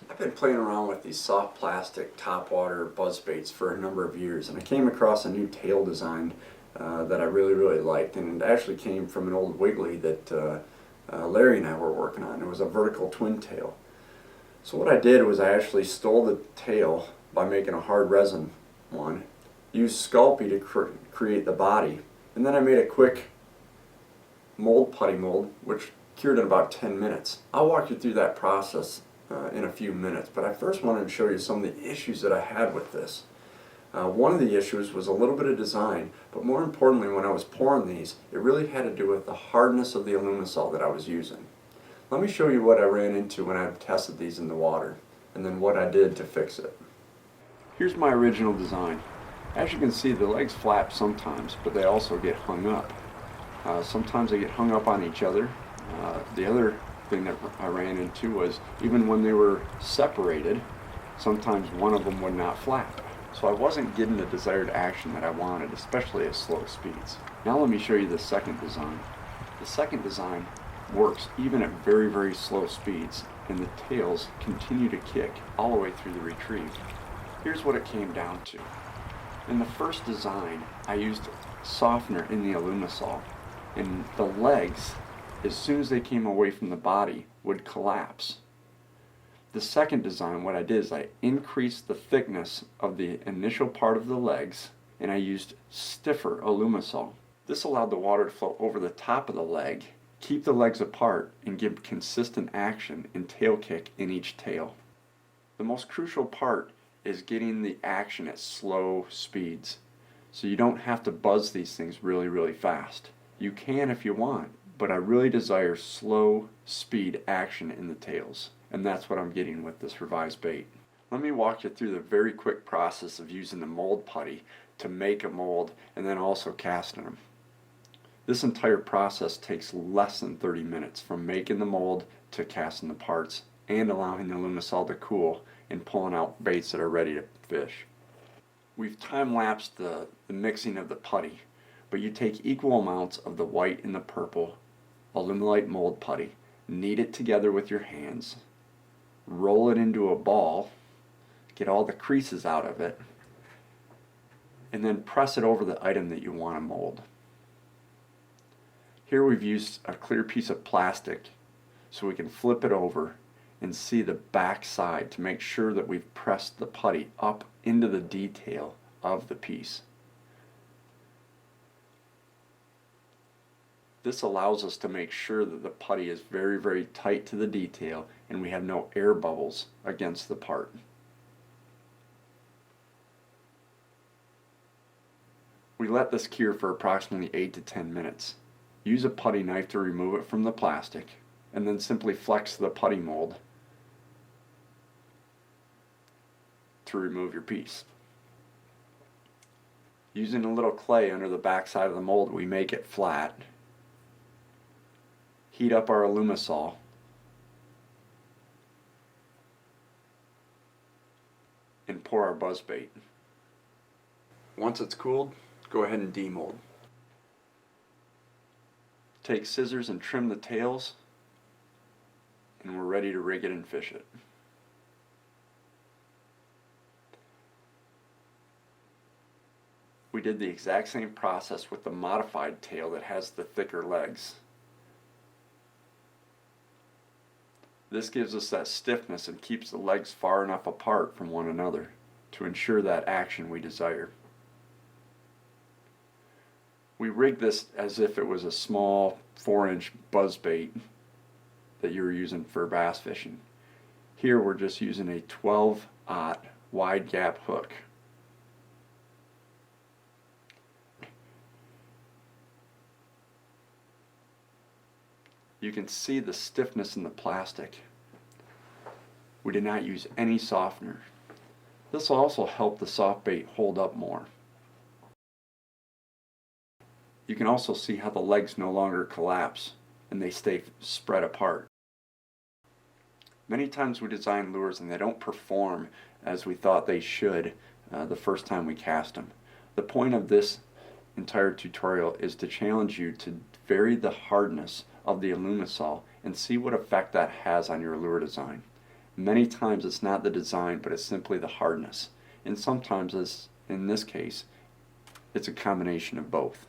I've been playing around with these soft plastic topwater buzz baits for a number of years, and I came across a new tail design that I really liked, and it actually came from an old Wiggly that Larry and I were working on. It was a vertical twin tail. So what I did was I actually stole the tail by making a hard resin one, used Sculpey to create the body, and then I made a quick putty mold, which cured in about 10 minutes. I'll walk you through that process in a few minutes, but I first wanted to show you some of the issues that I had with this. One of the issues was a little bit of design, but more importantly, when I was pouring these, it really had to do with the hardness of the alumisol that I was using. Let me show you what I ran into when I tested these in the water, and then what I did to fix it. Here's my original design. As you can see, the legs flap sometimes, but they also get hung up. Sometimes they get hung up on each other. The other thing that I ran into was even when they were separated, sometimes one of them would not flap. So I wasn't getting the desired action that I wanted, especially at slow speeds. Now let me show you the second design. The second design works even at very slow speeds, and the tails continue to kick all the way through the retrieve. Here's what it came down to. In the first design, I used softener in the alumisol, and the legs, as soon as they came away from the body, would collapse. The second design, what I did is I increased the thickness of the initial part of the legs, and I used stiffer alumisol. This allowed the water to flow over the top of the leg, keep the legs apart, and give consistent action and tail kick in each tail. The most crucial part is getting the action at slow speeds, so you don't have to buzz these things really fast. You can if you want, but I really desire slow speed action in the tails, and that's what I'm getting with this revised bait. Let me walk you through the very quick process of using the mold putty to make a mold and then also casting them. This entire process takes less than 30 minutes, from making the mold to casting the parts and allowing the alumisol to cool and pulling out baits that are ready to fish. We've time-lapsed the mixing of the putty, but you take equal amounts of the white and the purple Alumilite mold putty, knead it together with your hands, roll it into a ball, get all the creases out of it, and then press it over the item that you want to mold. Here we've used a clear piece of plastic so we can flip it over and see the back side to make sure that we've pressed the putty up into the detail of the piece. This allows us to make sure that the putty is very tight to the detail and we have no air bubbles against the part. We let this cure for approximately 8 to 10 minutes. Use a putty knife to remove it from the plastic, and then simply flex the putty mold to remove your piece. Using a little clay under the back side of the mold, we make it flat. Heat up our alumisol, and pour our buzz bait. Once it's cooled, go ahead and demold. Take scissors and trim the tails, and we're ready to rig it and fish it. We did the exact same process with the modified tail that has the thicker legs. This gives us that stiffness and keeps the legs far enough apart from one another to ensure that action we desire. We rigged this as if it was a small 4-inch buzz bait that you were using for bass fishing. Here we're just using a 12-aught wide gap hook. You can see the stiffness in the plastic. We did not use any softener. This will also help the soft bait hold up more. You can also see how the legs no longer collapse and they stay spread apart. Many times we design lures and they don't perform as we thought they should the first time we cast them. The point of this entire tutorial is to challenge you to vary the hardness of the alumisol and see what effect that has on your lure design. Many times it's not the design, but it's simply the hardness. And sometimes, as in this case, it's a combination of both.